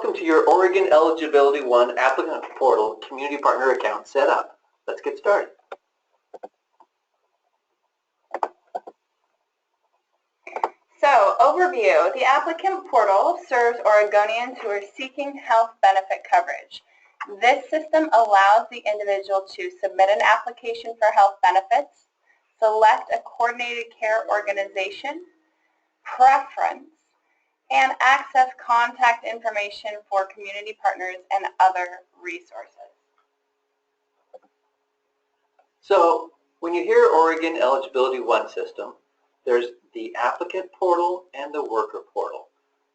Welcome to your Oregon Eligibility 1 Applicant Portal Community Partner Account setup. Let's get started. So, overview. The Applicant Portal serves Oregonians who are seeking health benefit coverage. This system allows the individual to submit an application for health benefits, select a coordinated care organization, preference, and access contact information for community partners and other resources. So, when you hear Oregon Eligibility 1 system, there's the Applicant Portal and the Worker Portal.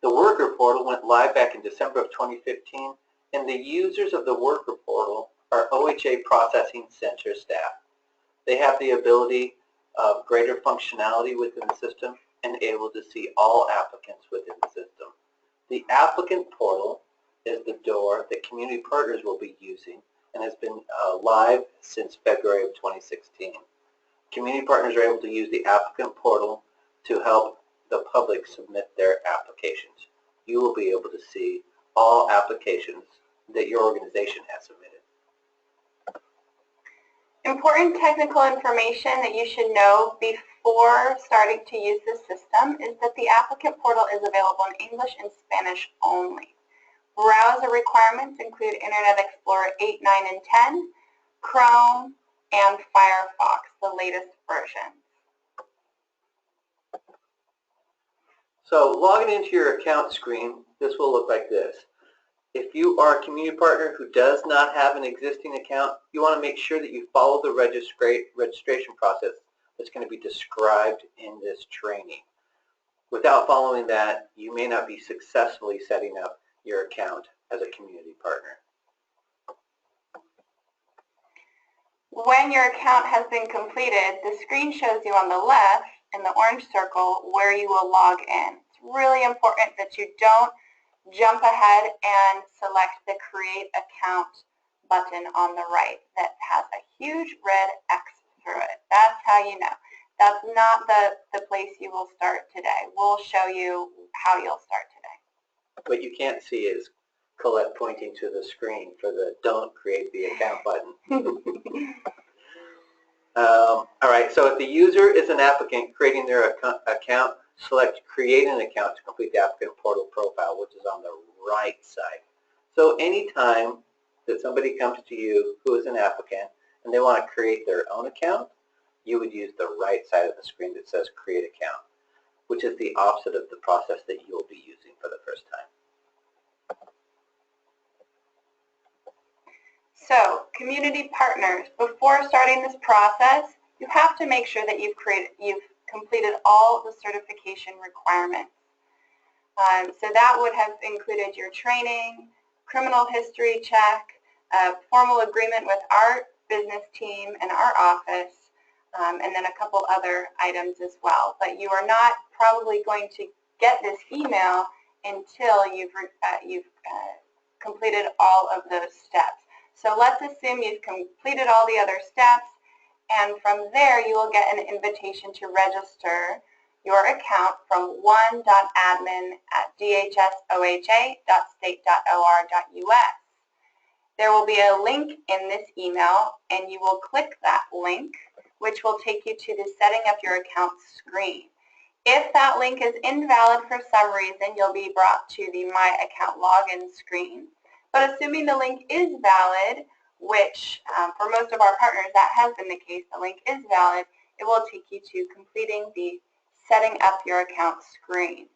The Worker Portal went live back in December of 2015, and the users of the Worker Portal are OHA Processing Center staff. They have the ability of greater functionality within the system and able to see all applicants within the system. The Applicant Portal is the door that community partners will be using and has been live since February of 2016. Community partners are able to use the Applicant Portal to help the public submit their applications. You will be able to see all applications that your organization has submitted. Important technical information that you should know before starting to use this system is that the Applicant Portal is available in English and Spanish only. Browser requirements include Internet Explorer 8, 9, and 10, Chrome, and Firefox, the latest version. So logging into your account screen, this will look like this. If you are a community partner who does not have an existing account, you want to make sure that you follow the registration process that's going to be described in this training. Without following that, you may not be successfully setting up your account as a community partner. When your account has been completed, the screen shows you on the left in the orange circle where you will log in. It's really important that you don't jump ahead and select the Create Account button on the right that has a huge red X through it. That's how you know. That's not the place you will start today. We'll show you how you'll start today. What you can't see is Colette pointing to the screen for the Don't Create the Account button. All right, so if the user is an applicant creating their account, select Create an Account to complete the Applicant Portal profile, which is on the right side. So anytime that somebody comes to you who is an applicant and they want to create their own account, you would use the right side of the screen that says Create Account, which is the opposite of the process that you'll be using for the first time. So, community partners, before starting this process, you have to make sure that you've completed all the certification requirements. So that would have included your training, criminal history check, a formal agreement with our business team and our office, and then a couple other items as well. But you are not probably going to get this email until you've completed all of those steps. So let's assume you've completed all the other steps, and from there you will get an invitation to register your account from one.admin@dhsoha.state.or.us. There will be a link in this email, and you will click that link, which will take you to the Setting Up Your Account screen. If that link is invalid for some reason, you'll be brought to the My Account Login screen. But assuming the link is valid, which for most of our partners that has been the case, the link is valid, it will take you to completing the Setting Up Your Account screen.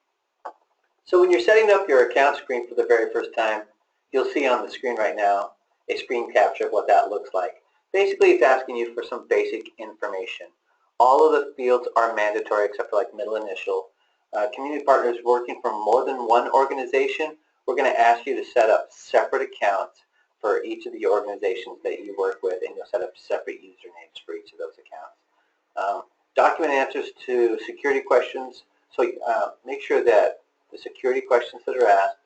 So when you're setting up your account screen for the very first time, you'll see on the screen right now a screen capture of what that looks like. Basically, it's asking you for some basic information. All of the fields are mandatory except for like middle initial. Community partners working for more than one organization, we're going to ask you to set up separate accounts for each of the organizations that you work with, and you'll set up separate usernames for each of those accounts. Document answers to security questions, so make sure that the security questions that are asked,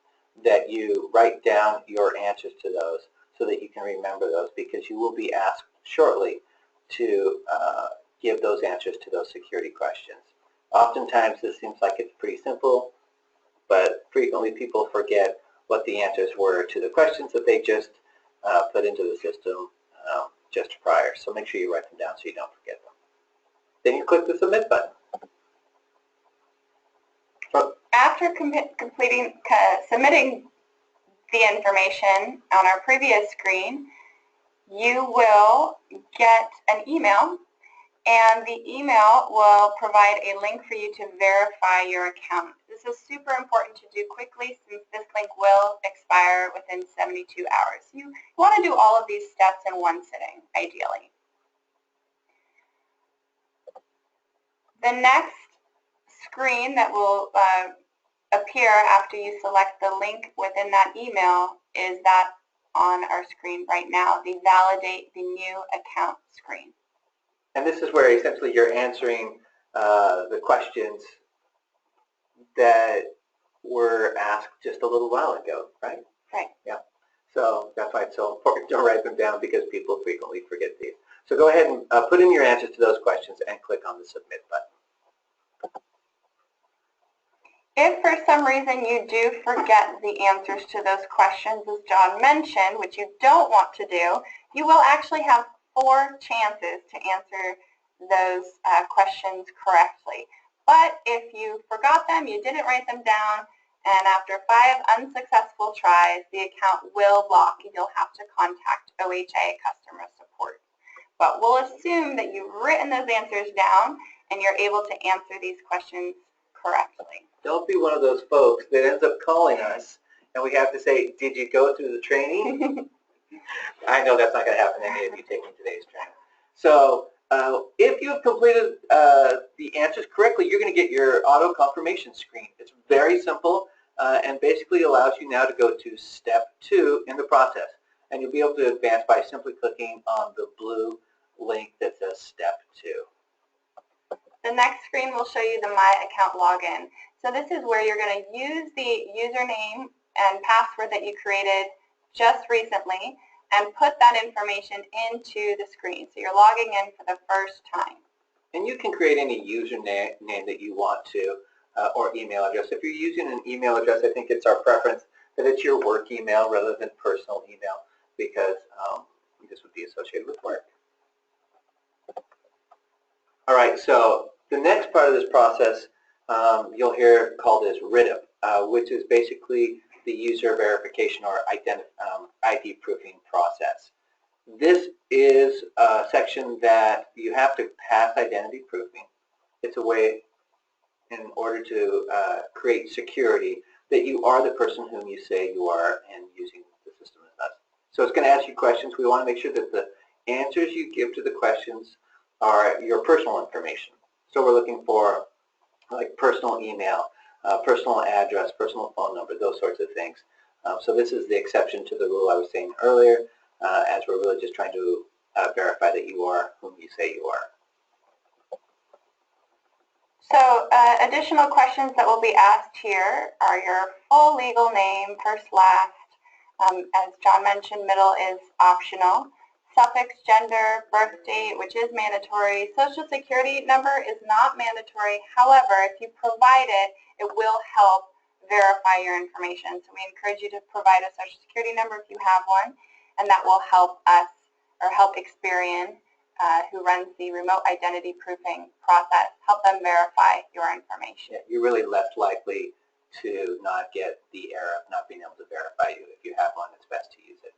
that you write down your answers to those so that you can remember those, because you will be asked shortly to give those answers to those security questions. Oftentimes this seems like it's pretty simple, but frequently people forget what the answers were to the questions that they just put into the system just prior. So make sure you write them down so you don't forget them. Then you click the Submit button. After submitting the information on our previous screen, you will get an email, and the email will provide a link for you to verify your account. This is super important to do quickly since this link will expire within 72 hours. You want to do all of these steps in one sitting, ideally. The next screen that will appear after you select the link within that email is that on our screen right now, the Validate the New Account screen. And this is where essentially you're answering the questions that were asked just a little while ago, right? Right. Yeah. So that's why it's so important to write them down, because people frequently forget these. So go ahead and put in your answers to those questions and click on the Submit button. If for some reason you do forget the answers to those questions, as John mentioned, which you don't want to do, you will actually have 4 chances to answer those questions correctly. But if you forgot them, you didn't write them down, and after 5 unsuccessful tries, the account will block and you'll have to contact OHA customer support. But we'll assume that you've written those answers down and you're able to answer these questions correctly. Don't be one of those folks that ends up calling us and we have to say, did you go through the training? I know that's not going to happen to any of you taking today's training. So if you have completed the answers correctly, you're going to get your auto confirmation screen. It's very simple and basically allows you now to go to step 2 in the process. And you'll be able to advance by simply clicking on the blue link that says step 2. The next screen will show you the My Account login. So this is where you're going to use the username and password that you created just recently and put that information into the screen. So you're logging in for the first time. And you can create any username that you want to or email address. If you're using an email address, I think it's our preference that it's your work email rather than personal email, because this would be associated with work. All right, so the next part of this process you'll hear called as RIDP, which is basically the user verification or ID proofing process. This is a section that you have to pass identity proofing. It's a way in order to create security that you are the person whom you say you are and using the system as us. So it's going to ask you questions. We want to make sure that the answers you give to the questions are your personal information. So we're looking for like personal email, personal address, personal phone number, those sorts of things. So this is the exception to the rule I was saying earlier, as we're really just trying to verify that you are whom you say you are. So additional questions that will be asked here are your full legal name, first, last. As John mentioned, middle is optional. Suffix, gender, birth date, which is mandatory. Social Security number is not mandatory. However, if you provide it, it will help verify your information. So we encourage you to provide a Social Security number if you have one, and that will help us, or help Experian, who runs the remote identity proofing process, help them verify your information. Yeah, you're really less likely to not get the error of not being able to verify you. If you have one, it's best to use it.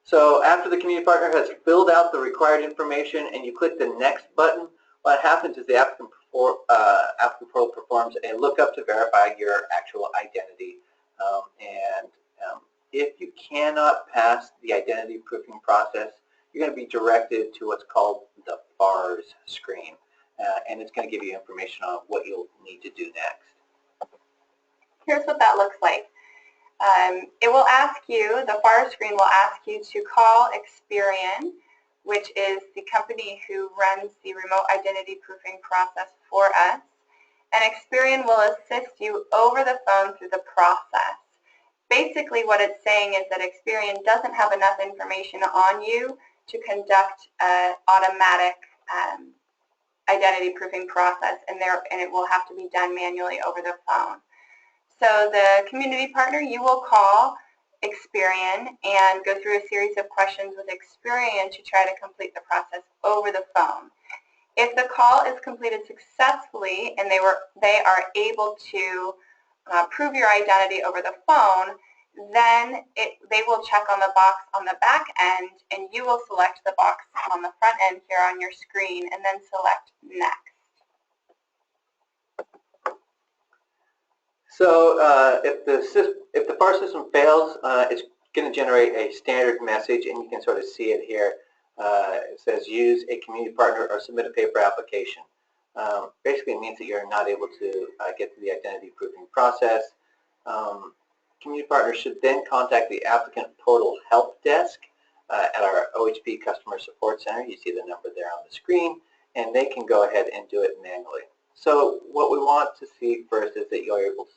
So after the community partner has filled out the required information and you click the next button, what happens is the applicant portal performs a lookup to verify your actual identity. If you cannot pass the identity proofing process, you're going to be directed to what's called the FARS screen. And it's going to give you information on what you'll need to do next. Here's what that looks like. It will ask you, the FARS screen will ask you to call Experian, which is the company who runs the remote identity proofing process for us. And Experian will assist you over the phone through the process. Basically what it's saying is that Experian doesn't have enough information on you to conduct an automatic identity proofing process, and it will have to be done manually over the phone. So the community partner, you will call Experian and go through a series of questions with Experian to try to complete the process over the phone. If the call is completed successfully and they are able to prove your identity over the phone, then they will check on the box on the back end, and you will select the box on the front end here on your screen and then select Next. So if the FAR system fails, it's going to generate a standard message, and you can sort of see it here. It says use a community partner or submit a paper application. Basically, it means that you're not able to get to the identity proofing process. Community partners should then contact the applicant portal help desk at our OHP customer support center. You see the number there on the screen, and they can go ahead and do it manually. So what we want to see first is that you're able to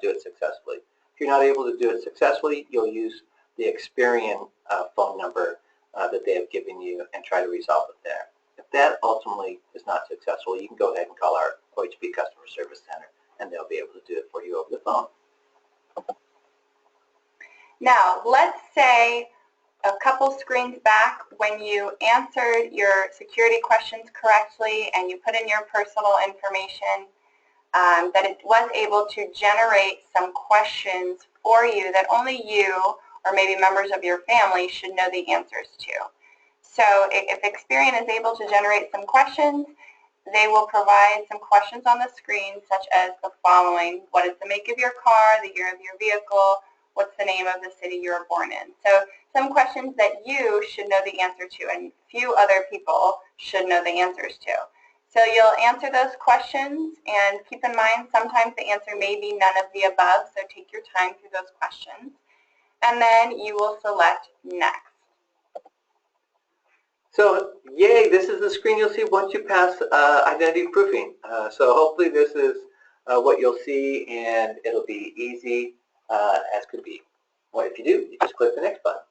do it successfully. If you're not able to do it successfully, you'll use the Experian phone number that they have given you and try to resolve it there. If that ultimately is not successful, you can go ahead and call our OHP customer service center, and they'll be able to do it for you over the phone. Now, let's say a couple screens back when you answered your security questions correctly and you put in your personal information, that it was able to generate some questions for you that only you or maybe members of your family should know the answers to. So if Experian is able to generate some questions, they will provide some questions on the screen such as the following: what is the make of your car, the year of your vehicle, what's the name of the city you were born in? So some questions that you should know the answer to and few other people should know the answers to. So you'll answer those questions, and keep in mind sometimes the answer may be none of the above, so take your time through those questions. And then you will select Next. So, yay, this is the screen you'll see once you pass identity proofing. So hopefully this is what you'll see, and it'll be easy as could be. Well, if you do, you just click the next button.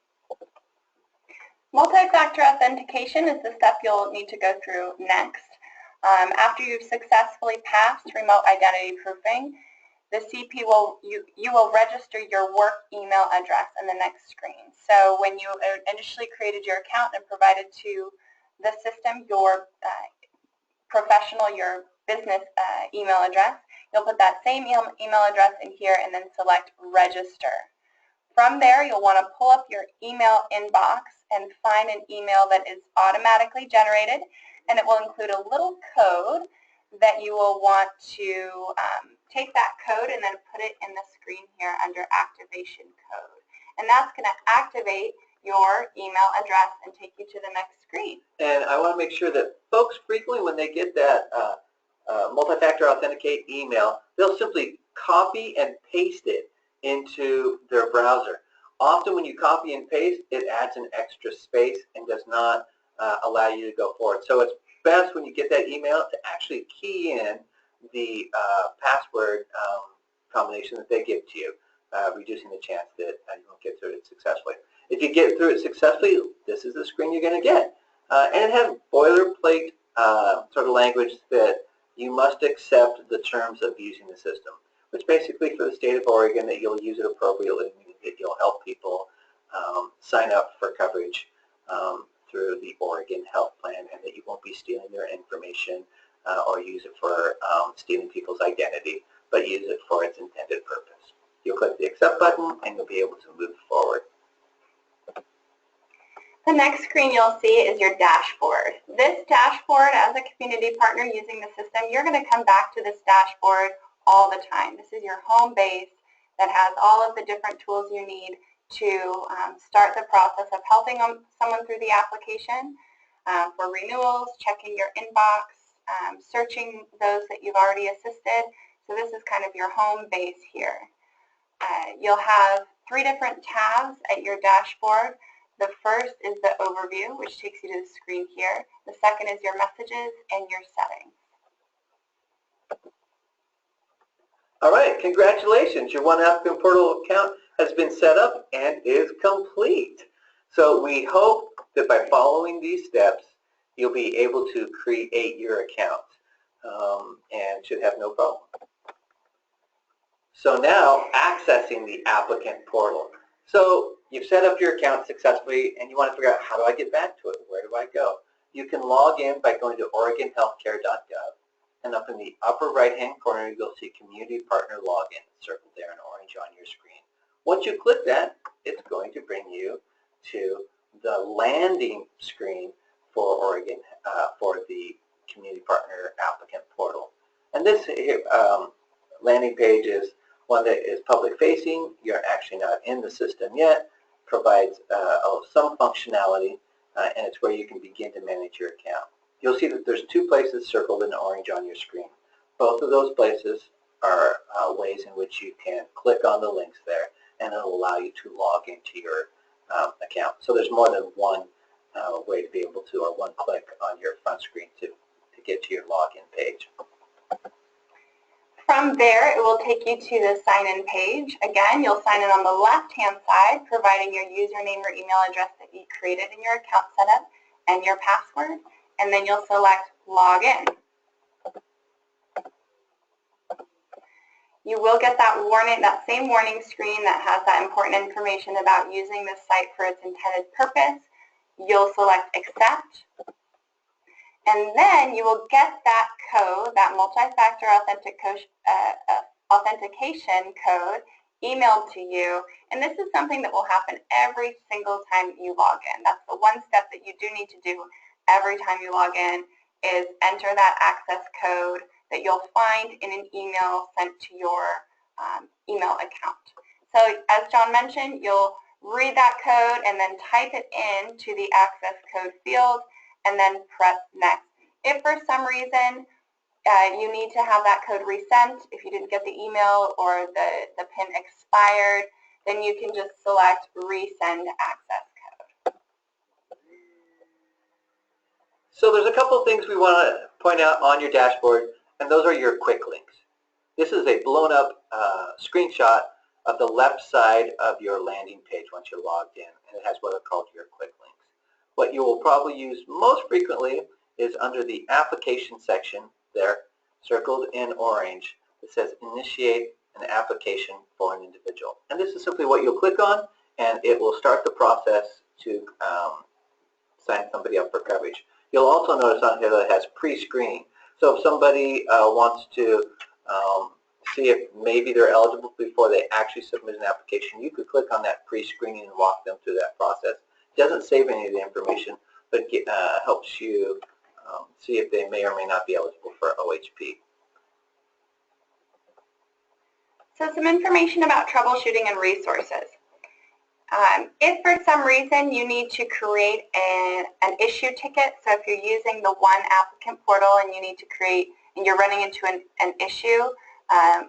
Multi-factor authentication is the step you'll need to go through next. After you've successfully passed remote identity proofing, the CP you will register your work email address in the next screen. So when you initially created your account and provided to the system your professional, your business email address, you'll put that same email address in here and then select Register. From there, you'll want to pull up your email inbox and find an email that is automatically generated, and it will include a little code that you will want to take that code and then put it in the screen here under Activation Code. And that's going to activate your email address and take you to the next screen. And I want to make sure that folks frequently, when they get that multi-factor authenticate email, they'll simply copy and paste it into their browser. Often when you copy and paste, it adds an extra space and does not allow you to go forward. So it's best when you get that email to actually key in the password combination that they give to you, reducing the chance that you won't get through it successfully. If you get through it successfully, this is the screen you're going to get. And it has boilerplate sort of language that you must accept the terms of using the system, which basically for the state of Oregon that you'll use it appropriately, meaning that you'll help people sign up for coverage through the Oregon Health Plan, and that you won't be stealing their information or use it for stealing people's identity, but use it for its intended purpose. You'll click the Accept button and you'll be able to move forward. The next screen you'll see is your dashboard. This dashboard, as a community partner using the system, you're going to come back to this dashboard all the time. This is your home base that has all of the different tools you need to start the process of helping someone through the application, for renewals, checking your inbox, searching those that you've already assisted. So this is kind of your home base here. You'll have 3 different tabs at your dashboard. The first is the overview, which takes you to the screen here. The second is your messages and your settings. All right, congratulations. Your One Applicant Portal account has been set up and is complete. So we hope that by following these steps, you'll be able to create your account and should have no problem. So now accessing the applicant portal. So you've set up your account successfully and you want to figure out, how do I get back to it? Where do I go? You can log in by going to OregonHealthcare.gov, and up in the upper right hand corner you'll see Community Partner Login circled there in orange on your screen. Once you click that, it's going to bring you to the landing screen for Oregon, for the Community Partner Applicant Portal. And this landing page is one that is public facing. You're actually not in the system yet. Provides some functionality, and it's where you can begin to manage your account. You'll see that there's two places circled in orange on your screen. Both of those places are ways in which you can click on the links there, and it'll allow you to log into your account. So there's more than one way to be able to, or one click on your front screen to get to your login page. From there, it will take you to the sign-in page. Again, you'll sign in on the left-hand side, providing your username or email address that you created in your account setup and your password, and then you'll select Login. You will get that warning, that same warning screen that has that important information about using this site for its intended purpose. You'll select Accept. And then you will get that code, that multi-factor authentication code, emailed to you. And this is something that will happen every single time you log in. That's the one step that you do need to do every time you log in, is enter that access code that you'll find in an email sent to your email account. So as John mentioned, you'll read that code and then type it into the access code field, and then press Next. If for some reason you need to have that code resent, if you didn't get the email or the PIN expired, then you can just select Resend Access Code. So there's a couple things we want to point out on your dashboard, and those are your quick links. This is a blown up screenshot of the left side of your landing page once you're logged in, and it has what are called your quick links. What you will probably use most frequently is under the application section there, circled in orange. It says initiate an application for an individual. And this is simply what you'll click on, and it will start the process to sign somebody up for coverage. You'll also notice on here that it has pre-screening. So if somebody wants to see if maybe they're eligible before they actually submit an application, you could click on that pre-screening and walk them through that process. It doesn't save any of the information, but helps you see if they may or may not be eligible for OHP. So some information about troubleshooting and resources. If for some reason you need to create an issue ticket, so if you're using the One Applicant portal and you need to create, and you're running into an issue,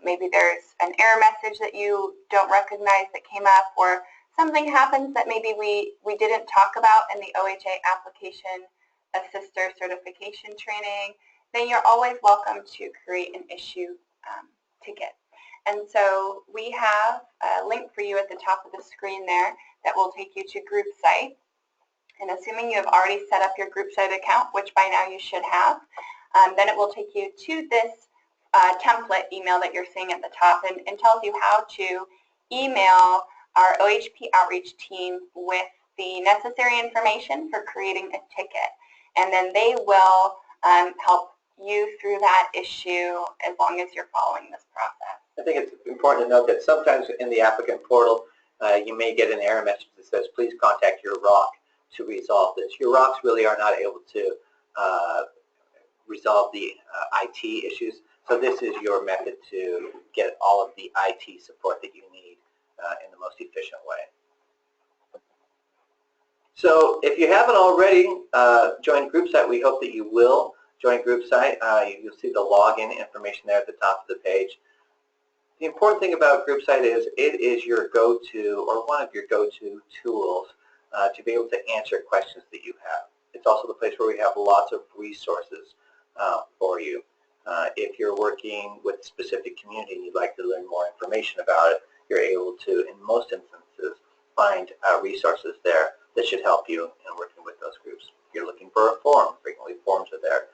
maybe there's an error message that you don't recognize that came up, or something happens that maybe we didn't talk about in the OHA Application Assister certification training, then you're always welcome to create an issue ticket. And so we have a link for you at the top of the screen there that will take you to Group Site. And assuming you have already set up your Group Site account, which by now you should have, then it will take you to this template email that you're seeing at the top, and tells you how to email our OHP outreach team with the necessary information for creating a ticket. And then they will help you through that issue as long as you're following this process. I think it's important to note that sometimes in the applicant portal, you may get an error message that says, please contact your ROC to resolve this. Your ROCs really are not able to resolve the IT issues, so this is your method to get all of the IT support that you need in the most efficient way. So if you haven't already joined GroupSite, we hope that you will join GroupSite. You'll see the login information there at the top of the page. The important thing about GroupSite is it is your go-to, or one of your go-to tools to be able to answer questions that you have. It's also the place where we have lots of resources for you. If you're working with a specific community and you'd like to learn more information about it, you're able to, in most instances, find resources there that should help you in working with those groups. If you're looking for a forum, frequently forums are there.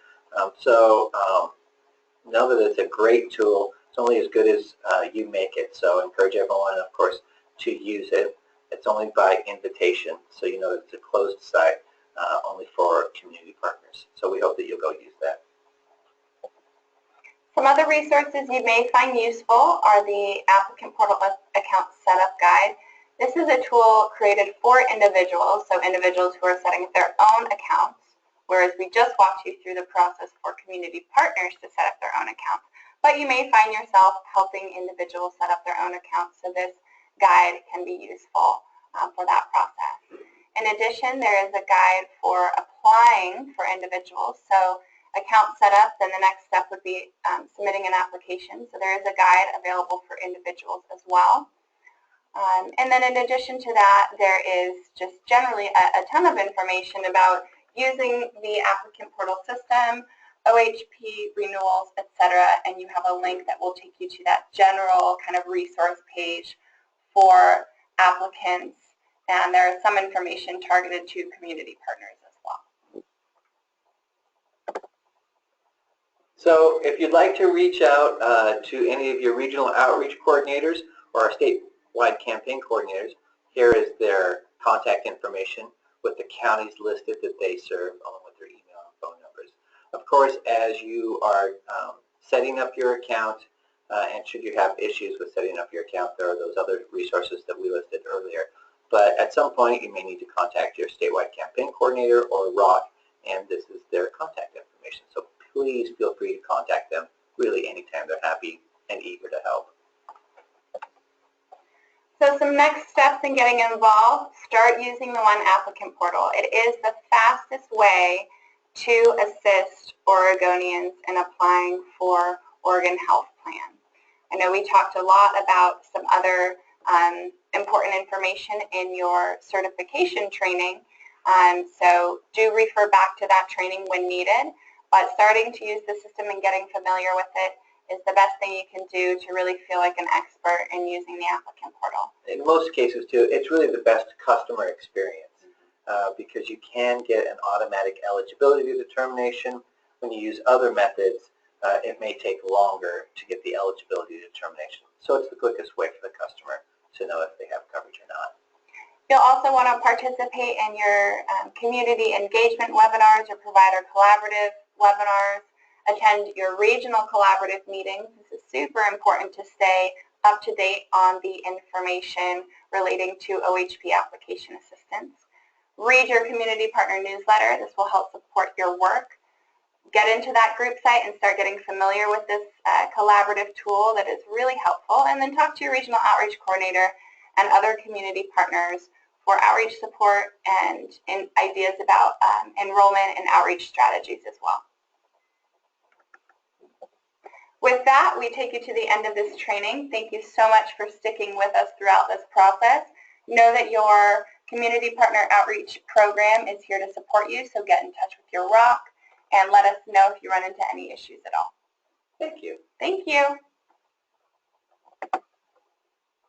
So know that it's a great tool It's only as good as you make it, so I encourage everyone, of course, to use it. It's only by invitation, so you know that it's a closed site, only for community partners. So we hope that you'll go use that. Some other resources you may find useful are the Applicant Portal Account Setup Guide. This is a tool created for individuals, so individuals who are setting up their own accounts, whereas we just walked you through the process for community partners to set up their own accounts. But you may find yourself helping individuals set up their own accounts, so this guide can be useful for that process. In addition, there is a guide for applying for individuals. So account setup, then the next step would be submitting an application. So there is a guide available for individuals as well. And then in addition to that, there is just generally a ton of information about using the applicant portal system, OHP renewals, etc. And you have a link that will take you to that general kind of resource page for applicants. And there is some information targeted to community partners as well. So if you'd like to reach out to any of your regional outreach coordinators or our statewide campaign coordinators, here is their contact information with the counties listed that they serve, along with their email and phone numbers. Of course, as you are setting up your account, and should you have issues with setting up your account, there are those other resources that we listed earlier. But at some point, you may need to contact your statewide campaign coordinator or ROC, and this is their contact information. So please feel free to contact them really anytime. They're happy and eager to help. So some next steps in getting involved: start using the One Applicant Portal. It is the fastest way to assist Oregonians in applying for Oregon Health Plan. I know we talked a lot about some other important information in your certification training, so do refer back to that training when needed, but starting to use the system and getting familiar with it is the best thing you can do to really feel like an expert in using the applicant portal. In most cases, too, it's really the best customer experience because you can get an automatic eligibility determination. When you use other methods, it may take longer to get the eligibility determination. So it's the quickest way for the customer to know if they have coverage or not. You'll also want to participate in your community engagement webinars or provider collaborative webinars. Attend your regional collaborative meetings. This is super important to stay up to date on the information relating to OHP application assistance. Read your community partner newsletter. This will help support your work. Get into that group site and start getting familiar with this collaborative tool that is really helpful. And then talk to your regional outreach coordinator and other community partners for outreach support and ideas about enrollment and outreach strategies as well. With that, we take you to the end of this training. Thank you so much for sticking with us throughout this process. Know that your community partner outreach program is here to support you, so get in touch with your ROC and let us know if you run into any issues at all. Thank you. Thank you.